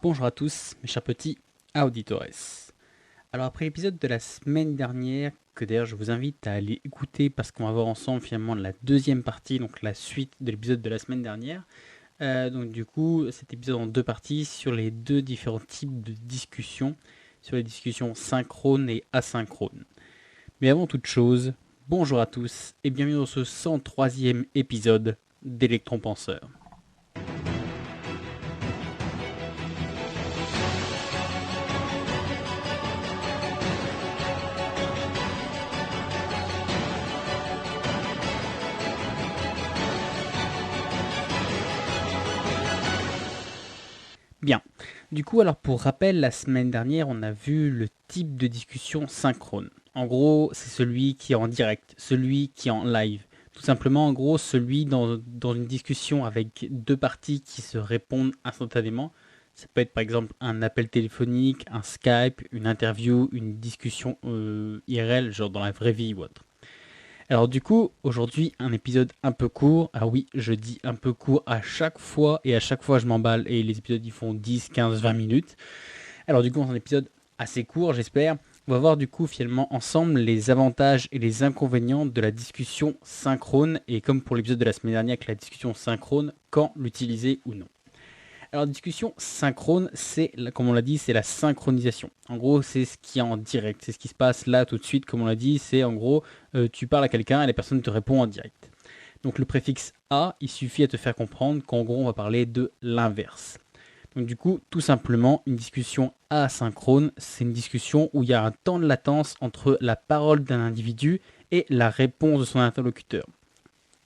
Bonjour à tous, mes chers petits auditores. Alors après l'épisode de la semaine dernière, que d'ailleurs je vous invite à aller écouter parce qu'on va voir ensemble finalement la deuxième partie, donc la suite de l'épisode de la semaine dernière. Donc du coup, cet épisode en deux parties sur les deux différents types de discussions, sur les discussions synchrones et asynchrones. Mais avant toute chose, bonjour à tous et bienvenue dans ce 103e épisode d'Electron Penseur. Bien. Du coup, alors pour rappel, la semaine dernière, on a vu le type de discussion synchrone. En gros, c'est celui qui est en direct, celui qui est en live. Tout simplement, en gros, celui dans une discussion avec deux parties qui se répondent instantanément. Ça peut être par exemple un appel téléphonique, un Skype, une interview, une discussion IRL, genre dans la vraie vie ou autre. Alors du coup, aujourd'hui, un épisode un peu court. Ah oui, je dis un peu court à chaque fois, et à chaque fois je m'emballe, et les épisodes ils font 10, 15, 20 minutes. Alors du coup, c'est un épisode assez court, j'espère. On va voir du coup finalement ensemble les avantages et les inconvénients de la discussion synchrone, et comme pour l'épisode de la semaine dernière avec la discussion synchrone, quand l'utiliser ou non. Alors, la discussion synchrone, c'est, comme on l'a dit, c'est la synchronisation. En gros, c'est ce qui est en direct. C'est ce qui se passe là tout de suite, comme on l'a dit. C'est en gros, tu parles à quelqu'un et la personne te répond en direct. Donc, le préfixe A, il suffit à te faire comprendre qu'en gros, on va parler de l'inverse. Donc, du coup, tout simplement, une discussion asynchrone, c'est une discussion où il y a un temps de latence entre la parole d'un individu et la réponse de son interlocuteur.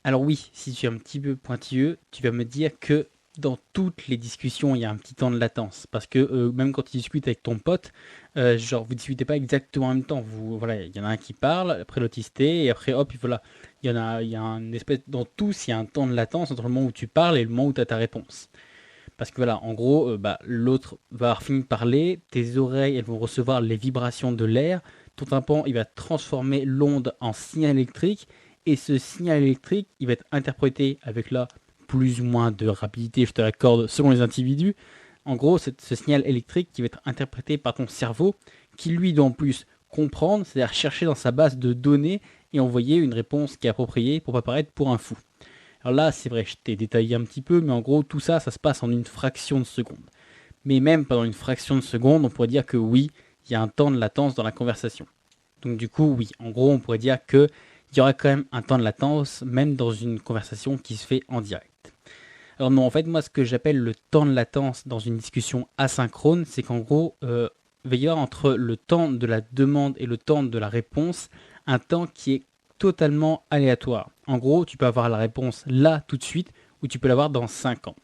Alors oui, si tu es un petit peu pointilleux, tu vas me dire que dans toutes les discussions, il y a un petit temps de latence. Parce que même quand tu discutes avec ton pote, genre vous discutez pas exactement en même temps. Voilà, il y en a un qui parle, après l'autre il se tait, et après hop, voilà. Il y a une espèce, dans tous, il y a un temps de latence entre le moment où tu parles et le moment où tu as ta réponse. Parce que voilà, en gros, l'autre va avoir fini de parler, tes oreilles elles vont recevoir les vibrations de l'air, ton tympan il va transformer l'onde en signal électrique, et ce signal électrique il va être interprété avec là plus ou moins de rapidité, je te l'accorde, selon les individus. En gros, c'est ce signal électrique qui va être interprété par ton cerveau, qui lui doit en plus comprendre, c'est-à-dire chercher dans sa base de données et envoyer une réponse qui est appropriée pour pas paraître pour un fou. Alors là, c'est vrai, je t'ai détaillé un petit peu, mais en gros, tout ça, ça se passe en une fraction de seconde. Mais même pendant une fraction de seconde, on pourrait dire que oui, il y a un temps de latence dans la conversation. Donc du coup, oui, en gros, on pourrait dire qu'il y aura quand même un temps de latence, même dans une conversation qui se fait en direct. Alors non, en fait, moi, ce que j'appelle le temps de latence dans une discussion asynchrone, c'est qu'en gros, il va y avoir entre le temps de la demande et le temps de la réponse, un temps qui est totalement aléatoire. En gros, tu peux avoir la réponse là, tout de suite, ou tu peux l'avoir dans 5 ans.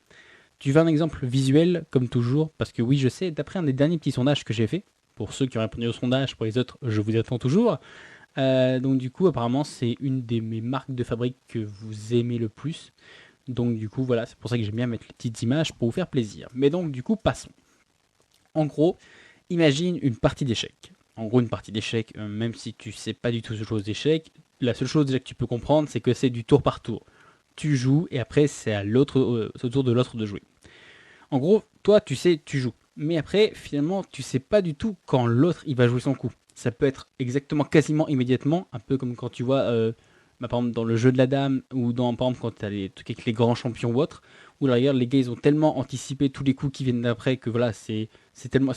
Tu veux un exemple visuel, comme toujours, parce que oui, je sais, d'après un des derniers petits sondages que j'ai fait, pour ceux qui ont répondu au sondage, pour les autres, je vous attends toujours. Donc du coup, apparemment, c'est une de mes marques de fabrique que vous aimez le plus. Donc du coup, voilà, c'est pour ça que j'aime bien mettre les petites images pour vous faire plaisir. Mais donc du coup, passons. En gros, imagine une partie d'échecs. En gros, une partie d'échecs, même si tu sais pas du tout ce chose d'échecs, la seule chose déjà que tu peux comprendre, c'est que c'est du tour par tour. Tu joues et après c'est à l'autre, au tour de l'autre de jouer. En gros, toi, tu sais, tu joues. Mais après, finalement, tu sais pas du tout quand l'autre il va jouer son coup. Ça peut être exactement, quasiment immédiatement, un peu comme quand tu vois, par exemple, dans le jeu de la dame, ou dans, par exemple, quand tu as les trucs avec les grands champions ou autres, où là, regarde, les gars, ils ont tellement anticipé tous les coups qui viennent d'après que voilà, c'est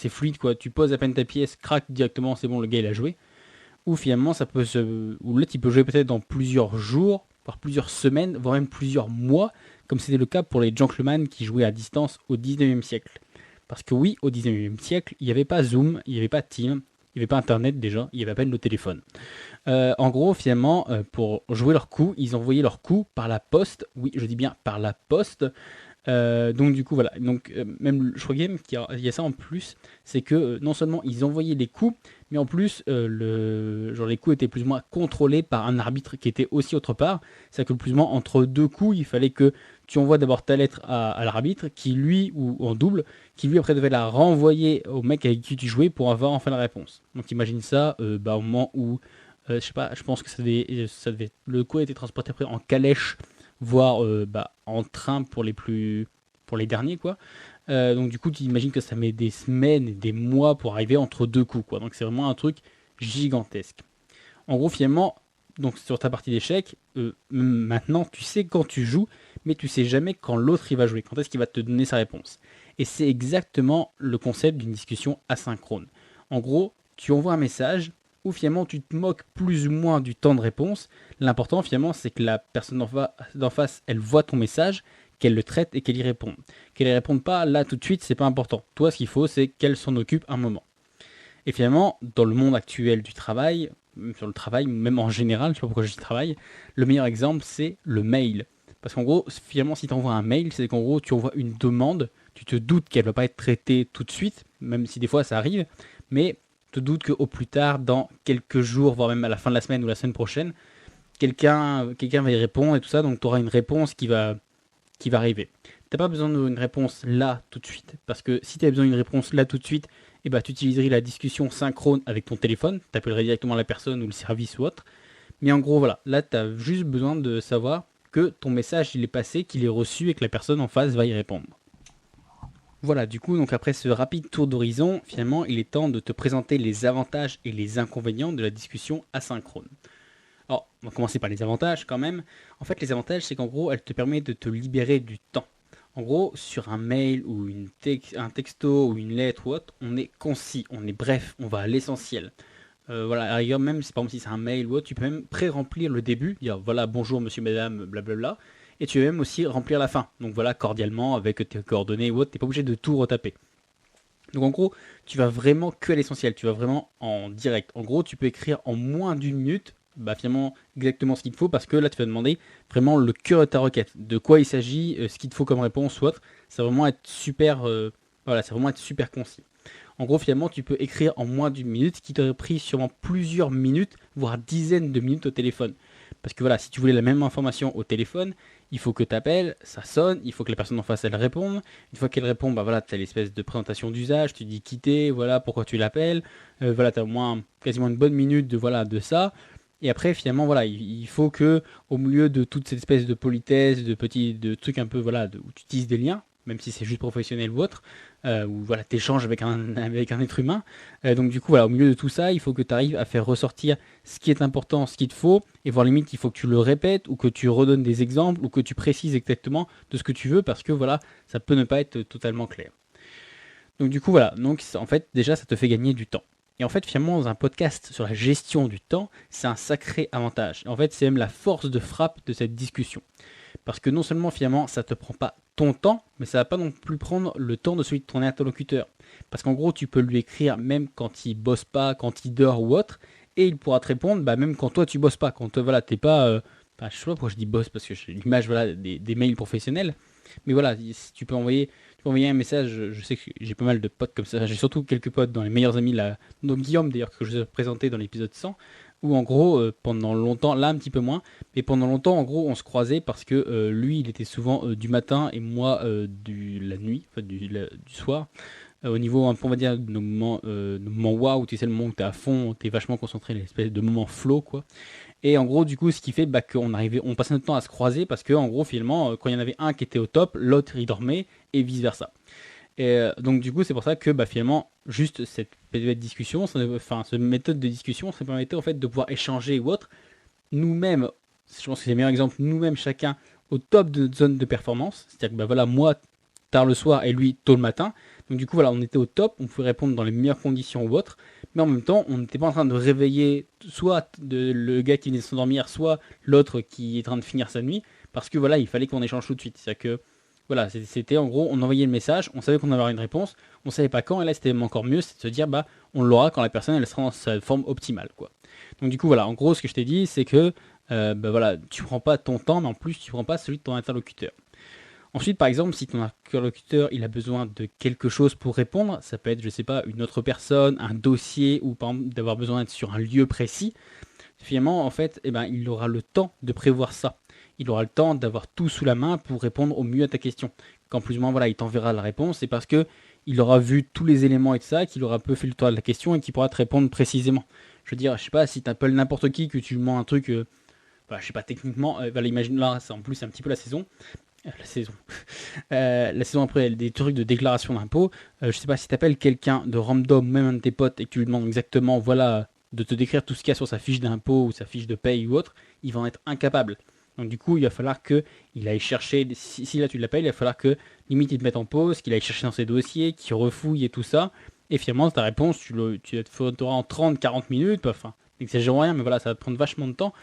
fluide, quoi. Tu poses à peine ta pièce, crac, directement, c'est bon, le gars, il a joué. Ou finalement, ou l'autre, il peut jouer peut-être dans plusieurs jours, voire plusieurs semaines, voire même plusieurs mois, comme c'était le cas pour les gentlemen qui jouaient à distance au 19e siècle. Parce que oui, au 19e siècle, il n'y avait pas Zoom, il n'y avait pas Teams, il n'y avait pas Internet déjà, il n'y avait à peine le téléphone. En gros, finalement, pour jouer leur coup, ils envoyaient leur coup par la poste. Oui, je dis bien par la poste. Donc du coup voilà, donc même je crois même qu'il y a ça en plus, c'est que non seulement ils envoyaient les coups, mais en plus les coups étaient plus ou moins contrôlés par un arbitre qui était aussi autre part. C'est que plus ou moins entre deux coups, il fallait que tu envoies d'abord ta lettre à l'arbitre, qui lui, ou en double, qui lui après devait la renvoyer au mec avec qui tu jouais pour avoir enfin la réponse. Donc imagine ça, au moment où, je sais pas, je pense que le coup a été transporté après en calèche, voire en train pour les derniers quoi. Donc du coup, tu imagines que ça met des semaines et des mois pour arriver entre deux coups, quoi. Donc c'est vraiment un truc gigantesque. En gros, finalement, donc sur ta partie d'échecs, maintenant tu sais quand tu joues, mais tu sais jamais quand l'autre il va jouer, quand est-ce qu'il va te donner sa réponse. Et c'est exactement le concept d'une discussion asynchrone. En gros, tu envoies un message où finalement tu te moques plus ou moins du temps de réponse. L'important finalement c'est que la personne d'en face, elle voit ton message, qu'elle le traite et qu'elle y réponde. Qu'elle y réponde pas là tout de suite, c'est pas important. Toi, ce qu'il faut, c'est qu'elle s'en occupe un moment. Et finalement, dans le monde actuel du travail, même sur le travail, même en général, je sais pas pourquoi je dis travail, le meilleur exemple, c'est le mail. Parce qu'en gros, finalement, si tu envoies un mail, c'est qu'en gros, tu envoies une demande, tu te doutes qu'elle ne va pas être traitée tout de suite, même si des fois ça arrive, mais tu te doutes qu'au plus tard, dans quelques jours, voire même à la fin de la semaine ou la semaine prochaine, quelqu'un va y répondre et tout ça, donc tu auras une réponse qui va arriver. T'as pas besoin d'une réponse là tout de suite, parce que si tu as besoin d'une réponse là tout de suite, eh ben, tu utiliserais la discussion synchrone avec ton téléphone, tu appellerais directement la personne ou le service ou autre. Mais en gros, voilà, là, tu as juste besoin de savoir que ton message il est passé, qu'il est reçu et que la personne en face va y répondre. Voilà, du coup, donc après ce rapide tour d'horizon, finalement, il est temps de te présenter les avantages et les inconvénients de la discussion asynchrone. Alors, on va commencer par les avantages quand même. En fait, les avantages, c'est qu'en gros, elle te permet de te libérer du temps. En gros, sur un mail ou un texto ou une lettre ou autre, on est concis, on est bref, on va à l'essentiel. Voilà, à la rigueur, même si par exemple si c'est un mail ou autre, tu peux même pré-remplir le début, dire voilà, bonjour monsieur, madame, blablabla, et tu peux même aussi remplir la fin. Donc voilà, cordialement, avec tes coordonnées ou autre, t'es pas obligé de tout retaper. Donc en gros, tu vas vraiment que à l'essentiel, tu vas vraiment en direct. En gros, tu peux écrire en moins d'une minute, bah finalement exactement ce qu'il te faut, parce que là tu vas demander vraiment le cœur de ta requête, de quoi il s'agit, ce qu'il te faut comme réponse ou autre. Ça va vraiment être super, voilà, ça va vraiment être super concis. En gros, finalement, tu peux écrire en moins d'une minute, ce qui t'aurait pris sûrement plusieurs minutes, voire dizaines de minutes au téléphone. Parce que voilà, si tu voulais la même information au téléphone, il faut que tu appelles, ça sonne, il faut que la personne en face elle réponde. Une fois qu'elle répond, bah voilà, tu as l'espèce de présentation d'usage, tu dis quitter, voilà pourquoi tu l'appelles. Voilà, tu as au moins quasiment une bonne minute de ça. Et après, finalement, voilà, il faut que, au milieu de toute cette espèce de politesse, de trucs un peu, voilà, où tu utilises des liens, même si c'est juste professionnel ou autre, où voilà, tu échanges avec un être humain. Donc du coup, voilà, au milieu de tout ça, il faut que tu arrives à faire ressortir ce qui est important, ce qu'il te faut, et voire limite, il faut que tu le répètes, ou que tu redonnes des exemples, ou que tu précises exactement de ce que tu veux, parce que voilà, ça peut ne pas être totalement clair. Donc du coup, voilà, donc en fait, déjà, ça te fait gagner du temps. Et en fait, finalement, dans un podcast sur la gestion du temps, c'est un sacré avantage. Et en fait, c'est même la force de frappe de cette discussion. Parce que non seulement finalement ça te prend pas ton temps, mais ça va pas non plus prendre le temps de celui de ton interlocuteur. Parce qu'en gros, tu peux lui écrire même quand il bosse pas, quand il dort ou autre, et il pourra te répondre bah, même quand toi tu bosses pas, quand voilà, t'es pas. Je sais pas pourquoi je dis boss parce que j'ai l'image voilà, des mails professionnels. Mais voilà, si tu peux envoyer un message, je sais que j'ai pas mal de potes comme ça, j'ai surtout quelques potes dans les meilleurs amis, là, dont Guillaume d'ailleurs que je vous ai présenté dans l'épisode 100, où en gros, pendant longtemps, là un petit peu moins, mais pendant longtemps, en gros, on se croisait parce que lui, il était souvent du matin et moi la nuit, enfin du soir. Au niveau, on va dire, de nos moments waouh, tu sais, le moment où t'es à fond, t'es vachement concentré, l'espèce de moment flow, quoi. Et en gros, du coup, ce qui fait bah, on passait notre temps à se croiser parce que, en gros, finalement, quand il y en avait un qui était au top, l'autre il dormait et vice versa. Et donc, du coup, c'est pour ça que bah, finalement, juste cette discussion, cette méthode de discussion, ça permettait en fait de pouvoir échanger ou autre nous-mêmes, je pense que c'est le meilleur exemple, nous-mêmes chacun au top de notre zone de performance. C'est-à-dire que bah voilà, moi tard le soir et lui tôt le matin. Donc du coup voilà, on était au top, on pouvait répondre dans les meilleures conditions ou autres, mais en même temps on n'était pas en train de réveiller soit le gars qui venait de s'endormir, soit l'autre qui est en train de finir sa nuit, parce que voilà, il fallait qu'on échange tout de suite. C'est-à-dire que voilà, c'était en gros, on envoyait le message, on savait qu'on allait avoir une réponse, on savait pas quand, et là c'était même encore mieux, c'est de se dire bah on l'aura quand la personne elle sera dans sa forme optimale quoi. Donc du coup voilà, en gros ce que je t'ai dit c'est que bah voilà, tu prends pas ton temps, mais en plus tu prends pas celui de ton interlocuteur. Ensuite, par exemple, si ton interlocuteur il a besoin de quelque chose pour répondre, ça peut être, je sais pas, une autre personne, un dossier, ou par exemple d'avoir besoin d'être sur un lieu précis. Finalement, en fait, eh ben, il aura le temps de prévoir ça. Il aura le temps d'avoir tout sous la main pour répondre au mieux à ta question. Quand plus ou moins, voilà, il t'enverra la réponse, c'est parce que il aura vu tous les éléments et tout ça, qu'il aura un peu fait le tour de la question et qu'il pourra te répondre précisément. Je veux dire, je sais pas, si tu appelles n'importe qui, que tu lui demandes un truc, bah, je sais pas, techniquement, voilà, imagine là, en plus c'est un petit peu la saison. la saison. La saison après, des trucs de déclaration d'impôt. Je sais pas si tu appelles quelqu'un de random, même un de tes potes, et que tu lui demandes exactement, voilà, de te décrire tout ce qu'il y a sur sa fiche d'impôt ou sa fiche de paye ou autre, il va en être incapable. Donc du coup, il va falloir que il aille chercher, si là tu l'appelles, il va falloir que limite il te mette en pause, qu'il aille chercher dans ses dossiers, qu'il refouille et tout ça. Et finalement, ta réponse, tu la feras en 30-40 minutes, enfin, n'exagérons rien, mais voilà, ça va te prendre vachement de temps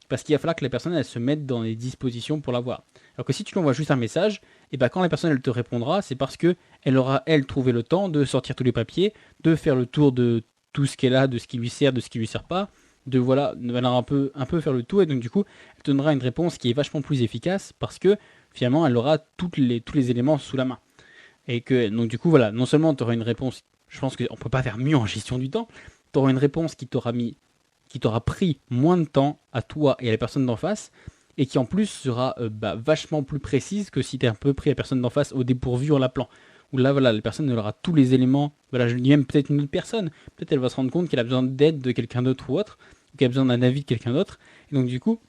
parce qu'il va falloir que la personne elle se mette dans les dispositions pour l'avoir. Alors que si tu lui envoies juste un message, et ben quand la personne elle te répondra, c'est parce que elle aura elle trouvé le temps de sortir tous les papiers, de faire le tour de tout ce qu'elle a, de ce qui lui sert, de ce qui lui sert pas, de voilà, elle va un peu faire le tour et donc du coup, elle te donnera une réponse qui est vachement plus efficace parce que finalement elle aura tous les éléments sous la main. Et que donc du coup voilà, non seulement tu auras une réponse, je pense qu'on peut pas faire mieux en gestion du temps, tu auras une réponse qui t'aura pris moins de temps à toi et à la personne d'en face, et qui en plus sera vachement plus précise que si tu es un peu pris la personne d'en face au dépourvu en l'appelant. Où là, voilà, la personne elle aura tous les éléments. Voilà, je dis même peut-être une autre personne. Peut-être elle va se rendre compte qu'elle a besoin d'aide de quelqu'un d'autre ou autre, ou qu'elle a besoin d'un avis de quelqu'un d'autre. Et donc, du coup,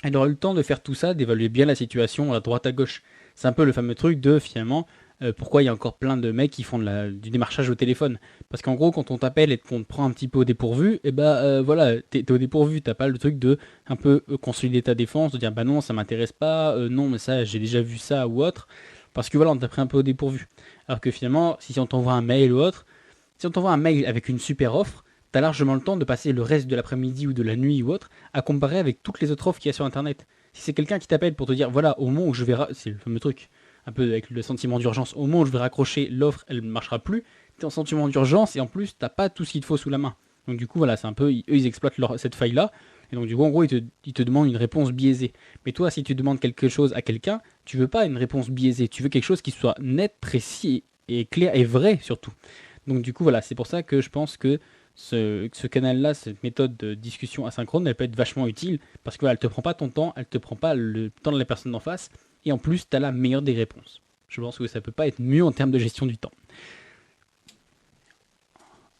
elle aura eu le temps de faire tout ça, d'évaluer bien la situation à droite à gauche. C'est un peu le fameux truc de finalement pourquoi il y a encore plein de mecs qui font du démarchage au téléphone. Parce qu'en gros, quand on t'appelle et qu'on te prend un petit peu au dépourvu, et voilà, t'es au dépourvu, t'as pas le truc de un peu consolider ta défense, de dire bah non, ça m'intéresse pas, non, mais ça, j'ai déjà vu ça ou autre. Parce que voilà, on t'a pris un peu au dépourvu. Alors que finalement, si on t'envoie un mail ou autre, si on t'envoie un mail avec une super offre, t'as largement le temps de passer le reste de l'après-midi ou de la nuit ou autre à comparer avec toutes les autres offres qu'il y a sur internet. Si c'est quelqu'un qui t'appelle pour te dire voilà, au moment où je vais. C'est le fameux truc, un peu avec le sentiment d'urgence, au moment où je vais raccrocher, l'offre elle ne marchera plus, t'es en sentiment d'urgence et en plus t'as pas tout ce qu'il te faut sous la main. Donc du coup voilà, c'est un peu. Eux ils exploitent cette faille là. Et donc du coup en gros ils te demandent une réponse biaisée. Mais toi si tu demandes quelque chose à quelqu'un, tu veux pas une réponse biaisée, tu veux quelque chose qui soit net, précis et clair et vrai surtout. Donc du coup voilà, c'est pour ça que je pense que ce canal-là, cette méthode de discussion asynchrone, elle peut être vachement utile parce que voilà, elle te prend pas ton temps, elle te prend pas le temps de la personne d'en face et en plus tu as la meilleure des réponses. Je pense que ça peut pas être mieux en termes de gestion du temps.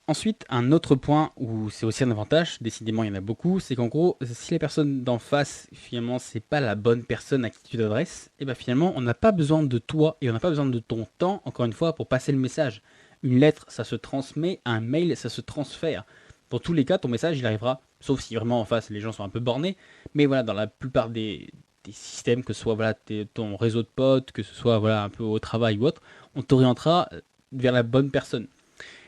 Ensuite, un autre point où c'est aussi un avantage, décidément il y en a beaucoup, c'est qu'en gros, si la personne d'en face, finalement, c'est pas la bonne personne à qui tu t'adresses, et bien finalement, on n'a pas besoin de toi et on n'a pas besoin de ton temps, encore une fois, pour passer le message. Une lettre, ça se transmet, un mail, ça se transfère. Dans tous les cas, ton message, il arrivera, sauf si vraiment en face, les gens sont un peu bornés, mais voilà, dans la plupart des systèmes, que ce soit voilà, ton réseau de potes, que ce soit voilà, un peu au travail ou autre, on t'orientera vers la bonne personne.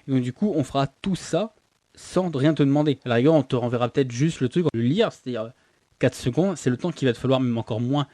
Et donc du coup, on fera tout ça sans rien te demander. À la rigueur, on te renverra peut-être juste le truc, le lire, c'est-à-dire 4 secondes, c'est le temps qu'il va te falloir, même encore moins,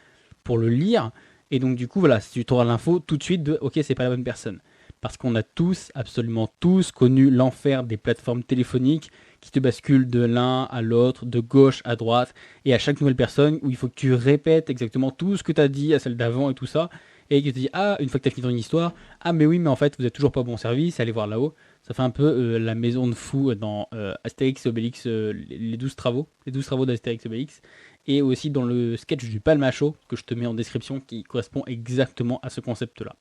pour le lire. Et donc du coup, voilà, si tu auras l'info tout de suite de ok, c'est pas la bonne personne. Parce qu'on a tous, absolument tous, connu l'enfer des plateformes téléphoniques qui te basculent de l'un à l'autre, de gauche à droite, et à chaque nouvelle personne où il faut que tu répètes exactement tout ce que tu as dit à celle d'avant et tout ça, et que tu te dis ah, une fois que tu as fini ton histoire, ah mais oui, mais en fait, vous êtes toujours pas bon service, allez voir là-haut. Ça fait un peu la maison de fou dans Astérix et Obélix, les 12 travaux, les 12 travaux d'Astérix et Obélix, et aussi dans le sketch du Palmacho, que je te mets en description, qui correspond exactement à ce concept-là.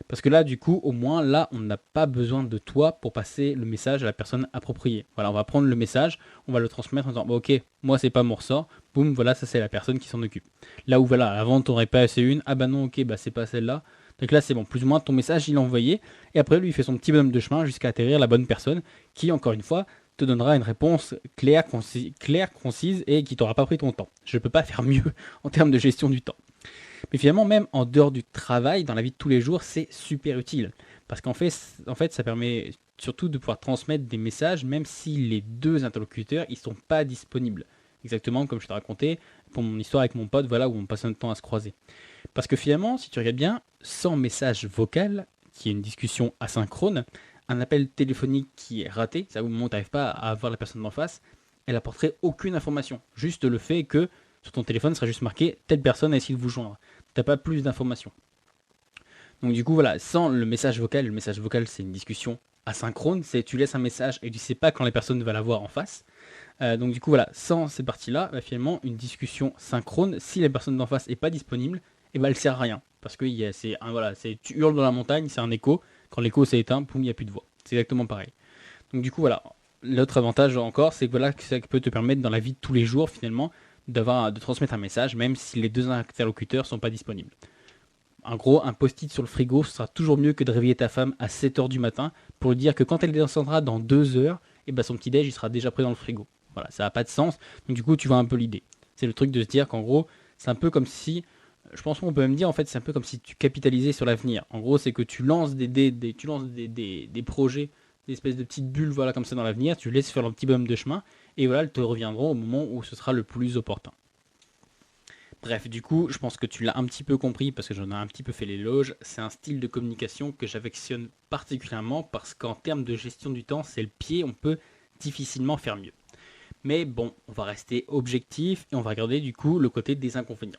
Parce que là, du coup, au moins, là, on n'a pas besoin de toi pour passer le message à la personne appropriée. Voilà, on va prendre le message, on va le transmettre en disant, bah, ok, moi, c'est pas mon ressort, boum, voilà, ça, c'est la personne qui s'en occupe. Là où, voilà, avant, t'aurais pas assez une, ah bah non, ok, bah, c'est pas celle-là. Donc là, c'est bon, plus ou moins, ton message, il est envoyé, et après, lui, il fait son petit bonhomme de chemin jusqu'à atterrir la bonne personne, qui, encore une fois, te donnera une réponse claire, concise, et qui t'aura pas pris ton temps. Je peux pas faire mieux en termes de gestion du temps. Mais finalement, même en dehors du travail, dans la vie de tous les jours, c'est super utile. Parce qu'en fait, ça permet surtout de pouvoir transmettre des messages, même si les deux interlocuteurs ils sont pas disponibles. Exactement comme je te racontais pour mon histoire avec mon pote, voilà, où on passe un temps à se croiser. Parce que finalement, si tu regardes bien, sans message vocal, qui est une discussion asynchrone, un appel téléphonique qui est raté, ça au moment où tu n'arrives pas à avoir la personne d'en face, elle apporterait aucune information. Juste le fait que sur ton téléphone sera juste marqué telle personne a essayé de vous joindre. T'as pas plus d'informations. Donc du coup voilà, sans le message vocal c'est une discussion asynchrone, c'est tu laisses un message et tu sais pas quand les personnes vont l'avoir en face. Donc du coup voilà, sans cette partie-là, finalement une discussion synchrone, si la personne d'en face est pas disponible, et elle sert à rien. Parce que voilà, tu hurles dans la montagne, c'est un écho, quand l'écho s'est éteint, poum, il n'y a plus de voix. C'est exactement pareil. Donc du coup voilà, l'autre avantage encore, c'est que voilà, que ça peut te permettre dans la vie de tous les jours finalement de transmettre un message, même si les deux interlocuteurs sont pas disponibles. En gros, un post-it sur le frigo, ce sera toujours mieux que de réveiller ta femme à 7h du matin pour lui dire que quand elle descendra dans 2 heures, et ben son petit-déj il sera déjà prêt dans le frigo. Voilà, ça n'a pas de sens. Donc du coup, tu vois un peu l'idée. C'est le truc de se dire qu'en gros, c'est un peu comme si, je pense qu'on peut même dire en fait, c'est un peu comme si tu capitalisais sur l'avenir. En gros, c'est que tu lances tu lances des projets, des espèces de petites bulles, voilà, comme ça dans l'avenir, tu laisses faire leur petit bonhomme de chemin, et voilà, elles te reviendront au moment où ce sera le plus opportun. Bref, du coup, je pense que tu l'as un petit peu compris parce que j'en ai un petit peu fait l'éloge. C'est un style de communication que j'affectionne particulièrement parce qu'en termes de gestion du temps, c'est le pied, on peut difficilement faire mieux. Mais bon, on va rester objectif et on va regarder du coup le côté des inconvénients.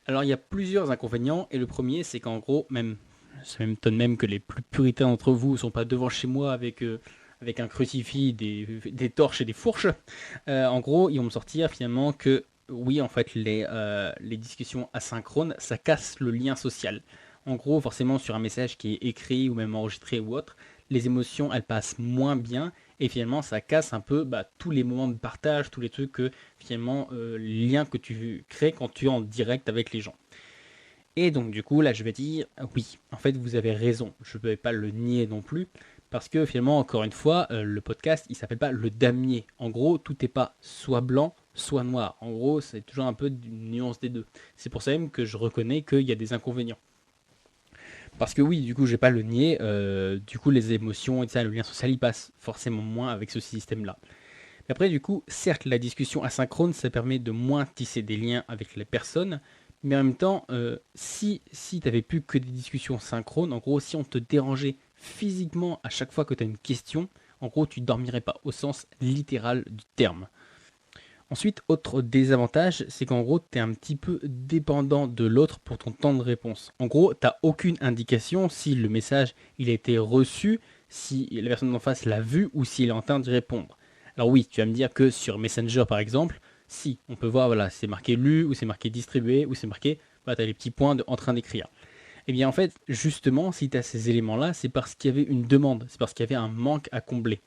Alors il y a plusieurs inconvénients et le premier c'est qu'en gros, même, ça m'étonne même que les plus puritains d'entre vous ne sont pas devant chez moi avec un crucifix, des torches et des fourches. En gros, ils vont me sortir finalement que oui, en fait, les discussions asynchrones, ça casse le lien social. En gros, forcément, sur un message qui est écrit ou même enregistré ou autre, les émotions, elles passent moins bien et finalement, ça casse un peu tous les moments de partage, tous les trucs que finalement, les liens que tu crées quand tu es en direct avec les gens. Et donc, du coup, là, je vais dire, oui, en fait, vous avez raison. Je ne vais pas le nier non plus. Parce que finalement, encore une fois, le podcast, il s'appelle pas le damier. En gros, tout n'est pas soit blanc, soit noir. En gros, c'est toujours un peu une nuance des deux. C'est pour ça même que je reconnais qu'il y a des inconvénients. Parce que oui, du coup, je vais pas le nier. Du coup, les émotions et ça, le lien social, il passe forcément moins avec ce système-là. Mais après, du coup, certes, la discussion asynchrone, ça permet de moins tisser des liens avec les personnes. Mais en même temps, si tu n'avais plus que des discussions synchrones, en gros, si on te dérangeait physiquement à chaque fois que tu as une question, en gros, tu ne dormirais pas au sens littéral du terme. Ensuite, autre désavantage, c'est qu'en gros, tu es un petit peu dépendant de l'autre pour ton temps de réponse. En gros, tu n'as aucune indication si le message il a été reçu, si la personne en face l'a vu ou s'il est en train d'y répondre. Alors oui, tu vas me dire que sur Messenger par exemple, si on peut voir, voilà, c'est marqué lu ou c'est marqué distribué ou c'est marqué, tu as les petits points en train d'écrire. Eh bien en fait, justement, si tu as ces éléments-là, c'est parce qu'il y avait une demande, c'est parce qu'il y avait un manque à combler.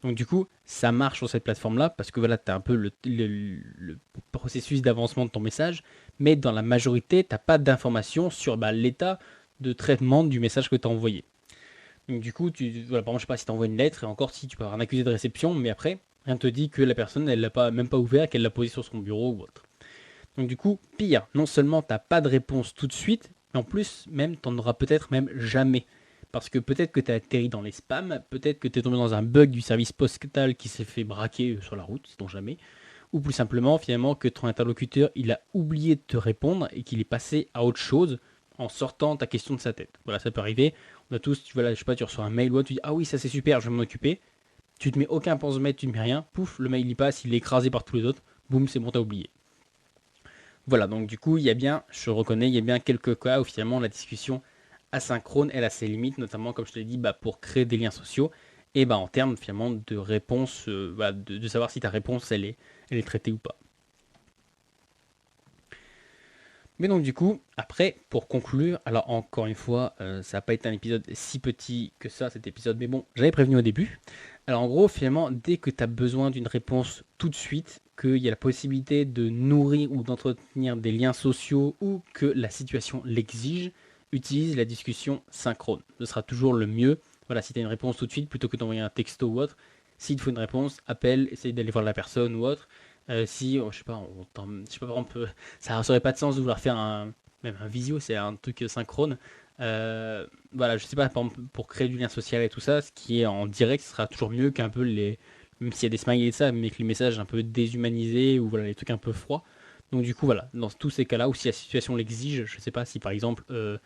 Donc du coup, ça marche sur cette plateforme-là parce que voilà, tu as un peu le processus d'avancement de ton message, mais dans la majorité, tu n'as pas d'informations sur l'état de traitement du message que tu as envoyé. Donc du coup, voilà, par exemple, je sais pas si tu envoies une lettre, et encore si tu peux avoir un accusé de réception, mais après, rien ne te dit que la personne, elle l'a pas, même pas ouvert, qu'elle l'a posé sur son bureau ou autre. Donc du coup, pire, non seulement tu n'as pas de réponse tout de suite, mais en plus, même, tu n'en auras peut-être même jamais. Parce que peut-être que tu as atterri dans les spams, peut-être que tu es tombé dans un bug du service postal qui s'est fait braquer sur la route, sait-on jamais. Ou plus simplement, finalement, que ton interlocuteur, il a oublié de te répondre et qu'il est passé à autre chose en sortant ta question de sa tête. Voilà, ça peut arriver. On a tous, je sais pas, tu reçois un mail ou autre, tu dis ah oui, ça c'est super, je vais m'en occuper. Tu te mets aucun pense-mètre, tu ne mets rien, pouf, le mail il passe, il est écrasé par tous les autres, boum, c'est bon, t'as oublié. Voilà, donc du coup, il y a bien, je reconnais, il y a bien quelques cas où finalement la discussion asynchrone, elle a ses limites, notamment comme je te l'ai dit, pour créer des liens sociaux et en termes finalement de réponse, de savoir si ta réponse elle est traitée ou pas. Mais donc du coup, après, pour conclure, alors encore une fois, ça n'a pas été un épisode si petit que ça, cet épisode, mais bon, j'avais prévenu au début. Alors en gros, finalement, dès que tu as besoin d'une réponse tout de suite, qu'il y a la possibilité de nourrir ou d'entretenir des liens sociaux ou que la situation l'exige, utilise la discussion synchrone. Ce sera toujours le mieux. Voilà, si tu as une réponse tout de suite, plutôt que d'envoyer un texto ou autre, s'il te faut une réponse, appelle, essaye d'aller voir la personne ou autre. Si, je sais pas, par exemple, ça n'aurait pas de sens de vouloir faire même un visio, c'est un truc synchrone. Voilà, je sais pas, par exemple, pour créer du lien social et tout ça, ce qui est en direct, ce sera toujours mieux qu'un peu même s'il y a des smileys et ça, mais que les messages un peu déshumanisés ou voilà, les trucs un peu froids. Donc du coup, voilà, dans tous ces cas-là, ou si la situation l'exige, je sais pas si par exemple, je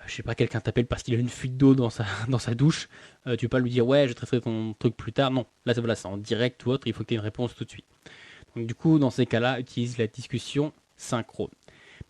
sais pas, quelqu'un t'appelle parce qu'il a une fuite d'eau dans sa douche, tu peux pas lui dire ouais, je traiterai ton truc plus tard. Non, là, voilà, c'est en direct ou autre, il faut que tu aies une réponse tout de suite. Donc du coup, dans ces cas-là, utilise la discussion synchrone.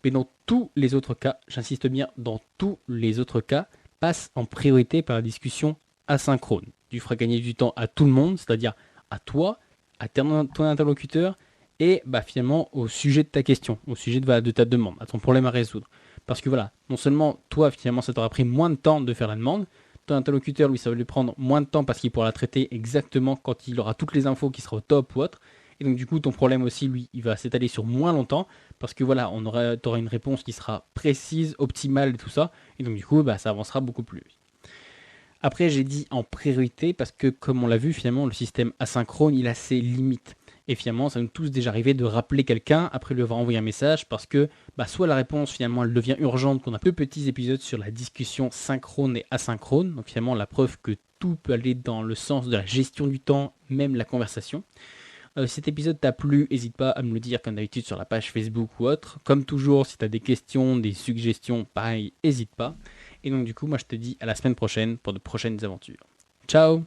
Mais dans tous les autres cas, j'insiste bien, dans tous les autres cas, passe en priorité par la discussion asynchrone. Tu feras gagner du temps à tout le monde, c'est-à-dire à toi, à ton interlocuteur, et finalement au sujet de ta question, au sujet de ta demande, à ton problème à résoudre. Parce que voilà, non seulement toi, finalement, ça t'aura pris moins de temps de faire la demande, ton interlocuteur, lui, ça va lui prendre moins de temps parce qu'il pourra la traiter exactement quand il aura toutes les infos qui sera au top ou autre, Et donc du coup, ton problème aussi, lui, il va s'étaler sur moins longtemps, parce que voilà, t'auras une réponse qui sera précise, optimale et tout ça, et donc du coup, bah, ça avancera beaucoup plus vite. Après, j'ai dit en priorité, parce que comme on l'a vu, finalement, le système asynchrone, il a ses limites. Et finalement, ça nous tous déjà arrivé de rappeler quelqu'un après lui avoir envoyé un message, parce que bah, soit la réponse, finalement, elle devient urgente, qu'on a deux petits épisodes sur la discussion synchrone et asynchrone, donc finalement, la preuve que tout peut aller dans le sens de la gestion du temps, même la conversation. Si cet épisode t'a plu, n'hésite pas à me le dire comme d'habitude sur la page Facebook ou autre. Comme toujours, si tu as des questions, des suggestions, pareil, n'hésite pas. Et donc du coup, moi je te dis à la semaine prochaine pour de prochaines aventures. Ciao!